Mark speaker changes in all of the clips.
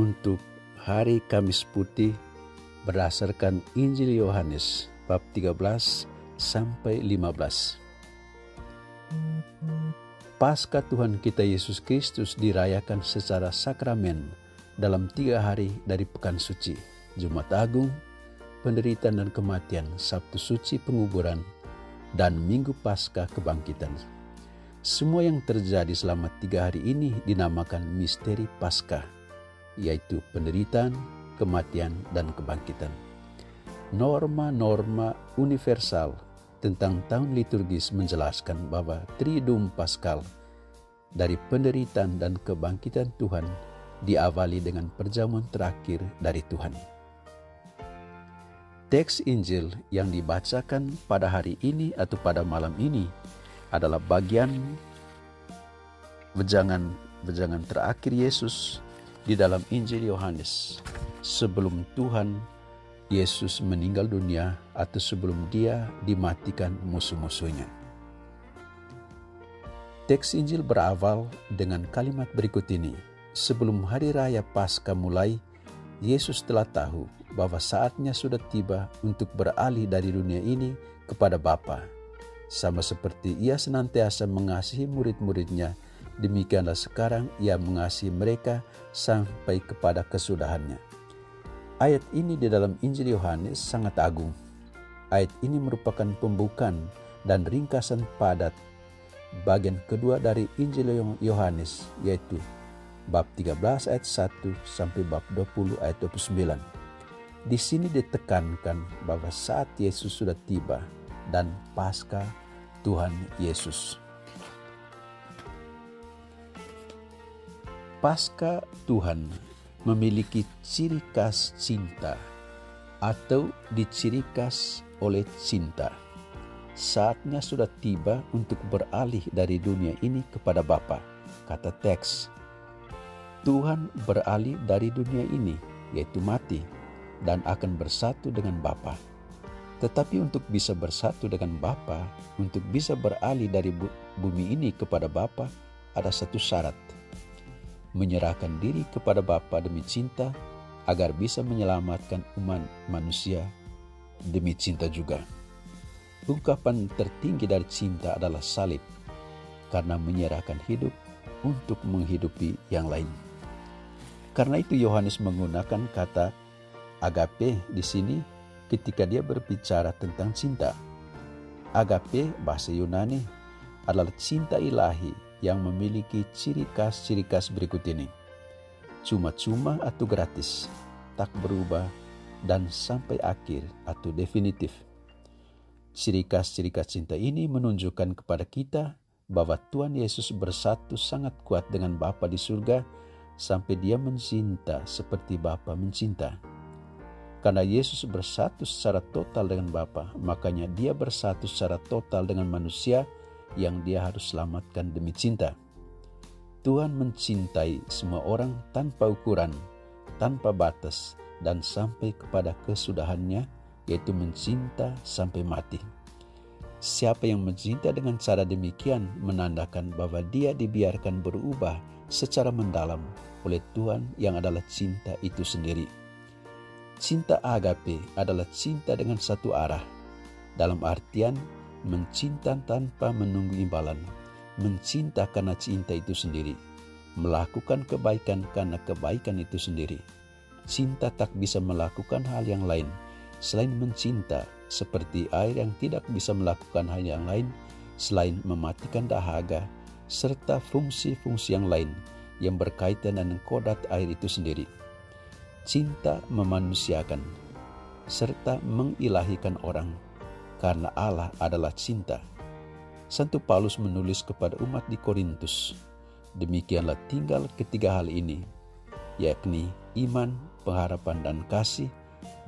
Speaker 1: untuk hari Kamis Putih berdasarkan Injil Yohanes bab 13 sampai 15. Paskah Tuhan kita Yesus Kristus dirayakan secara sakramen dalam 3 hari dari Pekan Suci, Jumat Agung, penderitaan dan kematian, Sabtu Suci penguburan, dan Minggu Paskah kebangkitan. Semua yang terjadi selama 3 hari ini dinamakan misteri Paskah, yaitu penderitaan, kematian, dan kebangkitan. Norma-norma universal tentang tahun liturgis menjelaskan bahwa Triduum Paskal dari penderitaan dan kebangkitan Tuhan diawali dengan perjamuan terakhir dari Tuhan. Teks Injil yang dibacakan pada hari ini atau pada malam ini adalah bagian wejangan terakhir Yesus di dalam Injil Yohanes sebelum Tuhan Yesus meninggal dunia atau sebelum dia dimatikan musuh-musuhnya. Teks Injil berawal dengan kalimat berikut ini. Sebelum hari raya Paskah mulai, Yesus telah tahu bahwa saatnya sudah tiba untuk beralih dari dunia ini kepada Bapa. Sama seperti ia senantiasa mengasihi murid-muridnya, demikianlah sekarang ia mengasihi mereka sampai kepada kesudahannya. Ayat ini di dalam Injil Yohanes sangat agung. Ayat ini merupakan pembukaan dan ringkasan padat bagian kedua dari Injil Yohanes, yaitu bab 13 ayat 1 sampai bab 20 ayat 29. Di sini ditekankan bahwa saat Yesus sudah tiba dan Paskah Tuhan Yesus. Paskah Tuhan memiliki ciri khas cinta atau diciri khas oleh cinta. Saatnya sudah tiba untuk beralih dari dunia ini kepada Bapa. Kata teks, Tuhan beralih dari dunia ini, yaitu mati, dan akan bersatu dengan Bapa. Tetapi untuk bisa bersatu dengan Bapa, untuk bisa beralih dari bumi ini kepada Bapa, ada satu syarat. Menyerahkan diri kepada Bapa demi cinta, agar bisa menyelamatkan umat manusia demi cinta juga. Ungkapan tertinggi dari cinta adalah salib, karena menyerahkan hidup untuk menghidupi yang lain. Karena itu Yohanes menggunakan kata agape di sini ketika dia berbicara tentang cinta. Agape bahasa Yunani adalah cinta ilahi yang memiliki ciri khas berikut ini. Cuma-cuma atau gratis, tak berubah, dan sampai akhir atau definitif. Ciri khas cinta ini menunjukkan kepada kita bahwa Tuhan Yesus bersatu sangat kuat dengan Bapa di surga sampai dia mencinta seperti Bapa mencinta. Karena Yesus bersatu secara total dengan Bapa, makanya dia bersatu secara total dengan manusia yang dia harus selamatkan demi cinta. Tuhan mencintai semua orang tanpa ukuran, tanpa batas, dan sampai kepada kesudahannya, yaitu mencinta sampai mati. Siapa yang mencinta dengan cara demikian menandakan bahwa dia dibiarkan berubah secara mendalam oleh Tuhan yang adalah cinta itu sendiri. Cinta agape adalah cinta dengan satu arah, dalam artian mencinta tanpa menunggu imbalan, mencinta karena cinta itu sendiri, melakukan kebaikan karena kebaikan itu sendiri. Cinta tak bisa melakukan hal yang lain selain mencinta, seperti air yang tidak bisa melakukan hal yang lain selain mematikan dahaga, serta fungsi-fungsi yang lain yang berkaitan dengan kodrat air itu sendiri. Cinta memanusiakan serta mengilahikan orang, karena Allah adalah cinta. Santo Paulus menulis kepada umat di Korintus, demikianlah tinggal ketiga hal ini, yakni iman, pengharapan, dan kasih,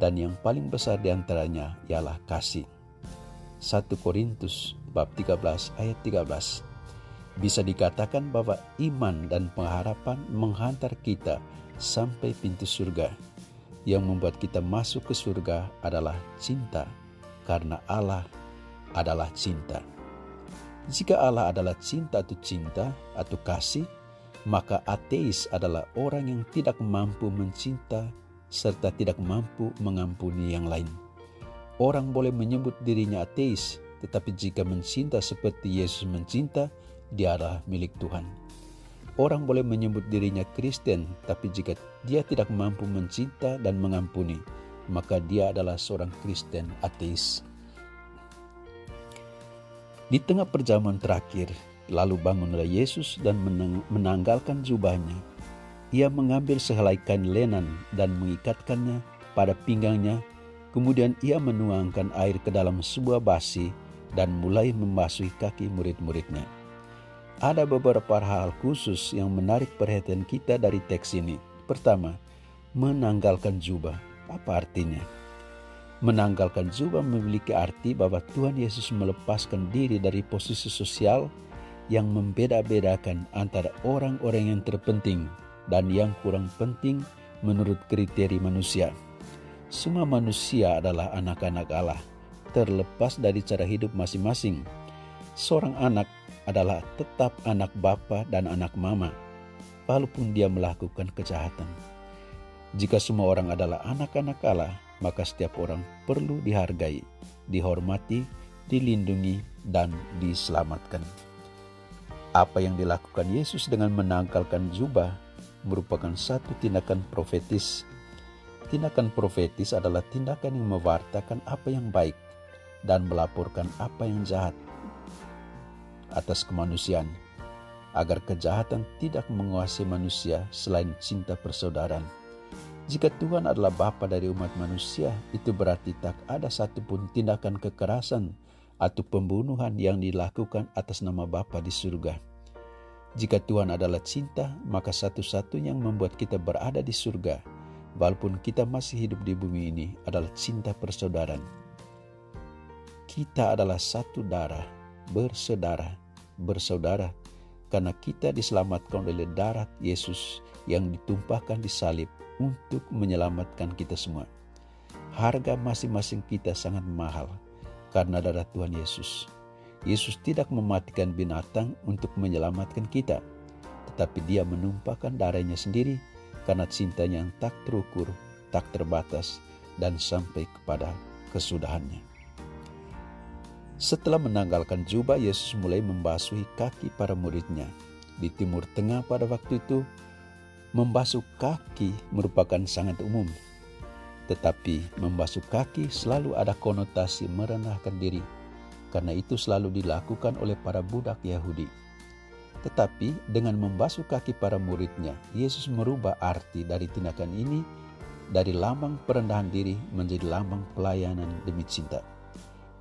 Speaker 1: dan yang paling besar diantaranya ialah kasih. 1 Korintus bab 13 ayat 13. Bisa dikatakan bahwa iman dan pengharapan menghantar kita sampai pintu surga. Yang membuat kita masuk ke surga adalah cinta, karena Allah adalah cinta. Jika Allah adalah cinta atau kasih, maka ateis adalah orang yang tidak mampu mencinta serta tidak mampu mengampuni yang lain. Orang boleh menyebut dirinya ateis, tetapi jika mencinta seperti Yesus mencinta, dia adalah milik Tuhan. Orang boleh menyebut dirinya Kristen, tapi jika dia tidak mampu mencinta dan mengampuni, maka dia adalah seorang Kristen ateis. Di tengah perjamuan terakhir, lalu bangunlah Yesus dan menanggalkan jubahnya. Ia mengambil sehelai kain lenan dan mengikatkannya pada pinggangnya. Kemudian ia menuangkan air ke dalam sebuah basi dan mulai membasuhi kaki murid-muridnya. Ada beberapa hal khusus yang menarik perhatian kita dari teks ini. Pertama, menanggalkan jubah. Apa artinya? Menanggalkan jubah memiliki arti bahwa Tuhan Yesus melepaskan diri dari posisi sosial yang membeda-bedakan antara orang-orang yang terpenting dan yang kurang penting menurut kriteria manusia. Semua manusia adalah anak-anak Allah, terlepas dari cara hidup masing-masing. Seorang anak adalah tetap anak bapa dan anak mama, walaupun dia melakukan kejahatan. Jika semua orang adalah anak-anak Allah, maka setiap orang perlu dihargai, dihormati, dilindungi, dan diselamatkan. Apa yang dilakukan Yesus dengan menanggalkan jubah merupakan satu tindakan profetis. Tindakan profetis adalah tindakan yang mewartakan apa yang baik dan melaporkan apa yang jahat atas kemanusiaan, agar kejahatan tidak menguasai manusia selain cinta persaudaraan. Jika Tuhan adalah Bapa dari umat manusia, itu berarti tak ada satupun tindakan kekerasan atau pembunuhan yang dilakukan atas nama Bapa di surga. Jika Tuhan adalah cinta, maka satu-satunya yang membuat kita berada di surga, walaupun kita masih hidup di bumi ini, adalah cinta persaudaraan. Kita adalah satu darah, bersaudara, karena kita diselamatkan oleh darah Yesus yang ditumpahkan di salib untuk menyelamatkan kita semua. Harga masing-masing kita sangat mahal karena darah Tuhan Yesus. Yesus tidak mematikan binatang untuk menyelamatkan kita, tetapi dia menumpahkan darahnya sendiri karena cintanya yang tak terukur, tak terbatas, dan sampai kepada kesudahannya. Setelah menanggalkan jubah, Yesus mulai membasuhi kaki para muridnya. Di Timur Tengah pada waktu itu, membasuh kaki merupakan sangat umum. Tetapi membasuh kaki selalu ada konotasi merendahkan diri, karena itu selalu dilakukan oleh para budak Yahudi. Tetapi dengan membasuh kaki para muridnya, Yesus merubah arti dari tindakan ini dari lambang perendahan diri menjadi lambang pelayanan demi cinta.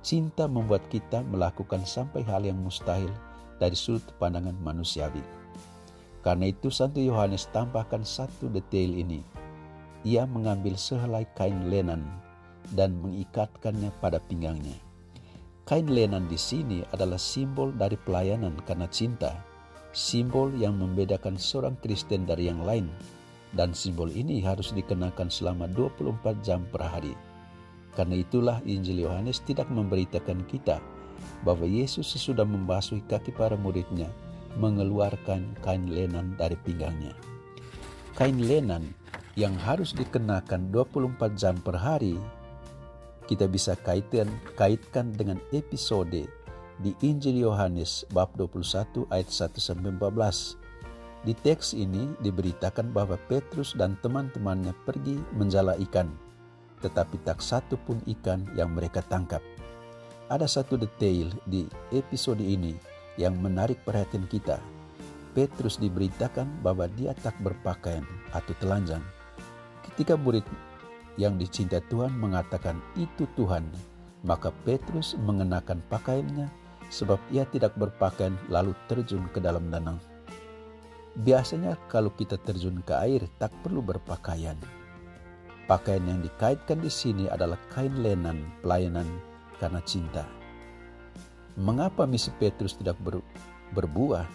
Speaker 1: Cinta membuat kita melakukan sampai hal yang mustahil dari sudut pandangan manusiawi. Karena itu Santo Yohanes tambahkan satu detail ini. Ia mengambil sehelai kain lenan dan mengikatkannya pada pinggangnya. Kain lenan di sini adalah simbol dari pelayanan karena cinta, simbol yang membedakan seorang Kristen dari yang lain, dan simbol ini harus dikenakan selama 24 jam per hari. Karena itulah Injil Yohanes tidak memberitakan kita bahwa Yesus sesudah membasuhi kaki para muridnya mengeluarkan kain lenan dari pinggangnya. Kain lenan yang harus dikenakan 24 jam per hari kita bisa kaitkan dengan episode di Injil Yohanes bab 21 ayat 1-14. Di teks ini diberitakan bahwa Petrus dan teman-temannya pergi menjala ikan, tetapi tak satu pun ikan yang mereka tangkap. Ada satu detail di episode ini yang menarik perhatian kita. Petrus diberitakan bahwa dia tak berpakaian atau telanjang. Ketika murid yang dicinta Tuhan mengatakan itu Tuhan, maka Petrus mengenakan pakaiannya sebab ia tidak berpakaian lalu terjun ke dalam danau. Biasanya kalau kita terjun ke air tak perlu berpakaian. Pakaian yang dikaitkan di sini adalah kain lenan pelayanan karena cinta. Mengapa misi Petrus tidak berbuah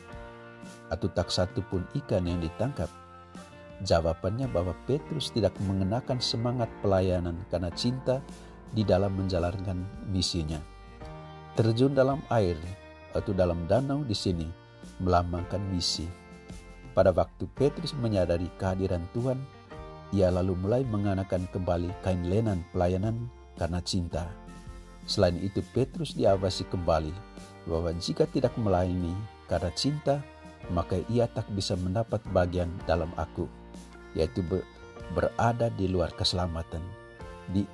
Speaker 1: atau tak satu pun ikan yang ditangkap? Jawabannya bahwa Petrus tidak mengenakan semangat pelayanan karena cinta di dalam menjalankan misinya. Terjun dalam air atau dalam danau di sini melambangkan misi. Pada waktu Petrus menyadari kehadiran Tuhan, ia lalu mulai mengenakan kembali kain lenan pelayanan karena cinta. Selain itu, Petrus diawasi kembali bahwa jika tidak melayani karena cinta, maka ia tak bisa mendapat bagian dalam aku, yaitu berada di luar keselamatan. Di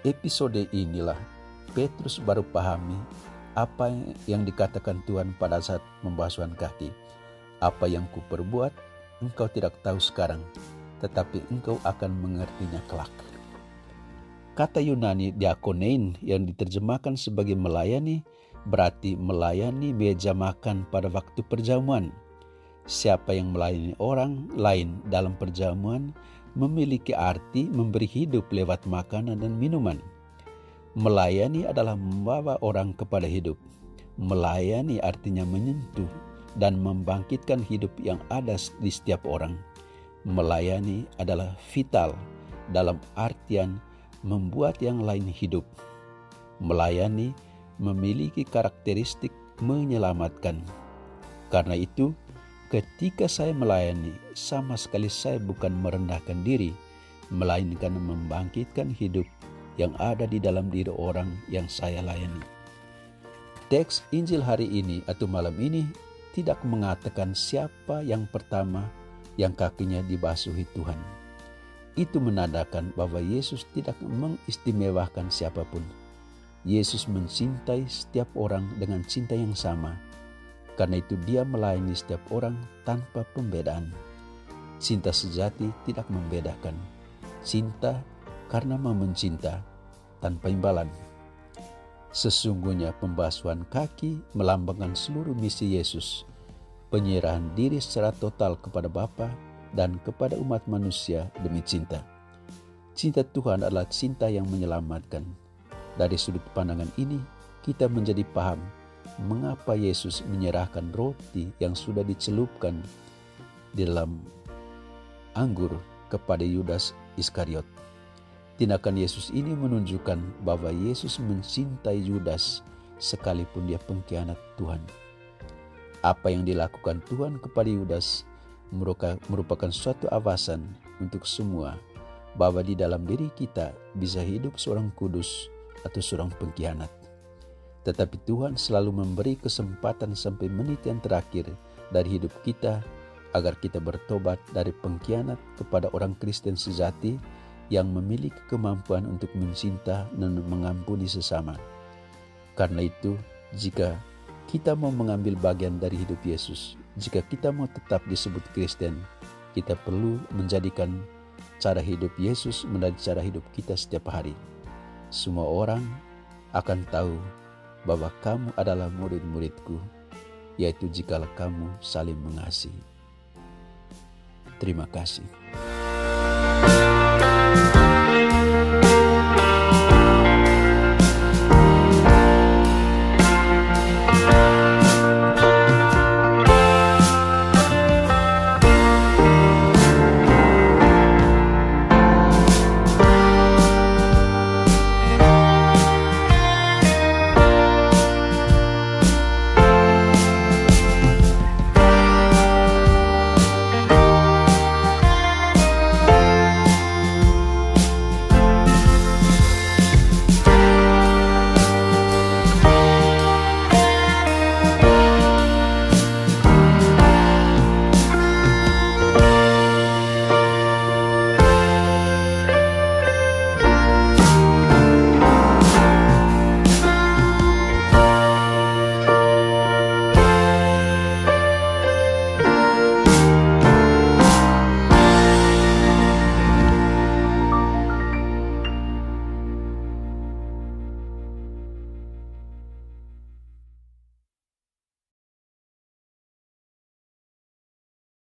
Speaker 1: episode inilah Petrus baru pahami apa yang dikatakan Tuhan pada saat membasuhan kaki. Apa yang kuperbuat, engkau tidak tahu sekarang, tetapi engkau akan mengertinya kelak. Kata Yunani diakonein yang diterjemahkan sebagai melayani, berarti melayani meja makan pada waktu perjamuan. Siapa yang melayani orang lain dalam perjamuan memiliki arti memberi hidup lewat makanan dan minuman. Melayani adalah membawa orang kepada hidup. Melayani artinya menyentuh dan membangkitkan hidup yang ada di setiap orang. Melayani adalah vital dalam artian membuat yang lain hidup. Melayani memiliki karakteristik menyelamatkan. Karena itu, ketika saya melayani, sama sekali saya bukan merendahkan diri, melainkan membangkitkan hidup yang ada di dalam diri orang yang saya layani. Teks Injil hari ini atau malam ini tidak mengatakan siapa yang pertama yang kakinya dibasuhi Tuhan. Itu menandakan bahwa Yesus tidak mengistimewakan siapapun. Yesus mencintai setiap orang dengan cinta yang sama. Karena itu dia melayani setiap orang tanpa pembedaan. Cinta sejati tidak membedakan. Cinta karena mau mencinta tanpa imbalan. Sesungguhnya pembasuhan kaki melambangkan seluruh misi Yesus, penyerahan diri secara total kepada Bapa dan kepada umat manusia demi cinta. Cinta Tuhan adalah cinta yang menyelamatkan. Dari sudut pandangan ini, kita menjadi paham mengapa Yesus menyerahkan roti yang sudah dicelupkan di dalam anggur kepada Yudas Iskariot. Tindakan Yesus ini menunjukkan bahwa Yesus mencintai Yudas sekalipun dia pengkhianat Tuhan. Apa yang dilakukan Tuhan kepada Yudas merupakan suatu awasan untuk semua bahwa di dalam diri kita bisa hidup seorang kudus atau seorang pengkhianat. Tetapi Tuhan selalu memberi kesempatan sampai menit yang terakhir dari hidup kita agar kita bertobat dari pengkhianat kepada orang Kristen sejati yang memiliki kemampuan untuk mencinta dan mengampuni sesama. Karena itu, jika kita mau mengambil bagian dari hidup Yesus, jika kita mau tetap disebut Kristen, kita perlu menjadikan cara hidup Yesus menjadi cara hidup kita setiap hari. Semua orang akan tahu bahwa kamu adalah murid-muridku, yaitu jikalau kamu saling mengasihi. Terima kasih.